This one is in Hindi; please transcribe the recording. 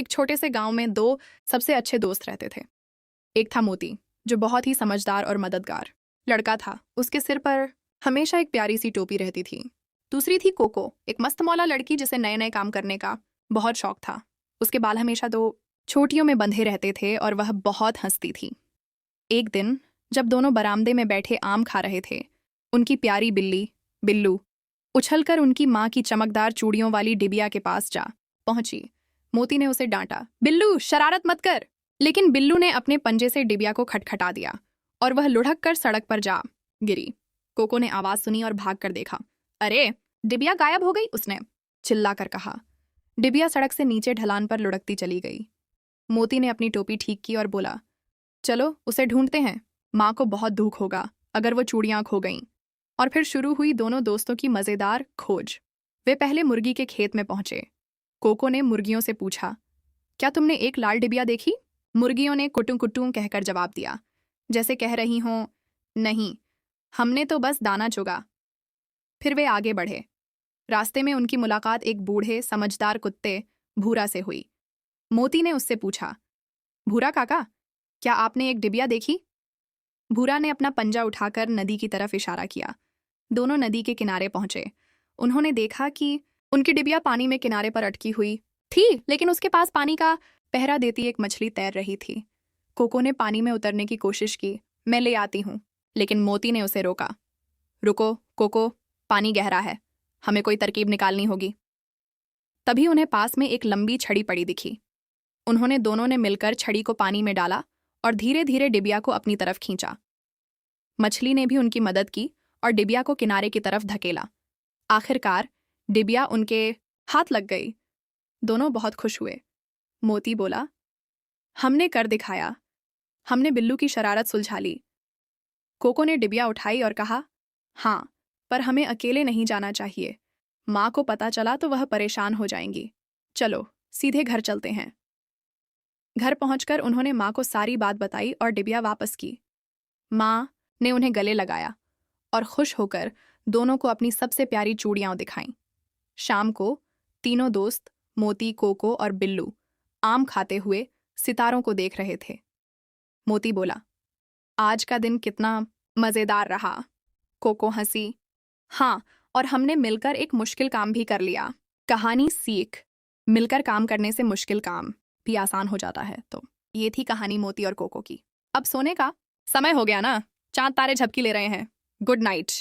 एक छोटे से गांव में दो सबसे अच्छे दोस्त रहते थे। एक था मोती, जो बहुत ही समझदार और मददगार लड़का था। उसके सिर पर हमेशा एक प्यारी सी टोपी रहती थी। दूसरी थी कोको, एक मस्त मौला लड़की जिसे नए नए काम करने का बहुत शौक था। उसके बाल हमेशा दो छोटियों में बंधे रहते थे और वह बहुत हंसती थी। एक दिन जब दोनों बरामदे में बैठे आम खा रहे थे, उनकी प्यारी बिल्ली बिल्लू उछलकर उनकी माँ की चमकदार चूड़ियों वाली डिबिया के पास जा पहुंची। मोती ने उसे डांटा, बिल्लू शरारत मत कर। लेकिन बिल्लू ने अपने पंजे से डिबिया को खटखटा दिया और वह लुढ़क कर सड़क पर जा गिरी। कोको ने आवाज सुनी और भाग कर देखा। अरे, डिबिया गायब हो गई, उसने चिल्लाकर कहा। डिबिया सड़क से नीचे ढलान पर लुढ़कती चली गई। मोती ने अपनी टोपी ठीक की और बोला, चलो उसे ढूंढते हैं। माँ को बहुत दुख होगा अगर वो चूड़ियां खो गईं। और फिर शुरू हुई दोनों दोस्तों की मजेदार खोज। वे पहले मुर्गी के खेत में पहुंचे। कोको ने मुर्गियों से पूछा, क्या तुमने एक लाल डिबिया देखी? मुर्गियों ने कुटुम कुटुम कहकर जवाब दिया, जैसे कह रही हों, नहीं, हमने तो बस दाना चुगा। फिर वे आगे बढ़े। रास्ते में उनकी मुलाकात एक बूढ़े समझदार कुत्ते भूरा से हुई। मोती ने उससे पूछा, भूरा काका, क्या आपने एक डिबिया देखी? भूरा ने अपना पंजा उठाकर नदी की तरफ इशारा किया। दोनों नदी के किनारे पहुंचे। उन्होंने देखा कि उनकी डिबिया पानी में किनारे पर अटकी हुई थी, लेकिन उसके पास पानी का पहरा देती एक मछली तैर रही थी। कोको ने पानी में उतरने की कोशिश की, मैं ले आती हूँ, लेकिन मोती ने उसे रोका। रुको कोको, पानी गहरा है, हमें कोई तरकीब निकालनी होगी। तभी उन्हें पास में एक लंबी छड़ी पड़ी दिखी। उन्होंने दोनों ने मिलकर छड़ी को पानी में डाला और धीरे धीरे डिबिया को अपनी तरफ खींचा। मछली ने भी उनकी मदद की और डिबिया को किनारे की तरफ धकेला। आखिरकार डिबिया उनके हाथ लग गई। दोनों बहुत खुश हुए। मोती बोला, हमने कर दिखाया, हमने बिल्लू की शरारत सुलझा ली। कोको ने डिबिया उठाई और कहा, हाँ, पर हमें अकेले नहीं जाना चाहिए। माँ को पता चला तो वह परेशान हो जाएंगी। चलो सीधे घर चलते हैं। घर पहुंचकर उन्होंने माँ को सारी बात बताई और डिबिया वापस की। माँ ने उन्हें गले लगाया और खुश होकर दोनों को अपनी सबसे प्यारी चूड़ियां दिखाईं। शाम को तीनों दोस्त मोती, कोको और बिल्लू आम खाते हुए सितारों को देख रहे थे। मोती बोला, आज का दिन कितना मजेदार रहा। कोको हंसी, हाँ, और हमने मिलकर एक मुश्किल काम भी कर लिया। कहानी सीख, मिलकर काम करने से मुश्किल काम भी आसान हो जाता है। तो ये थी कहानी मोती और कोको की। अब सोने का समय हो गया ना, चांद तारे झपकी ले रहे हैं। Good night.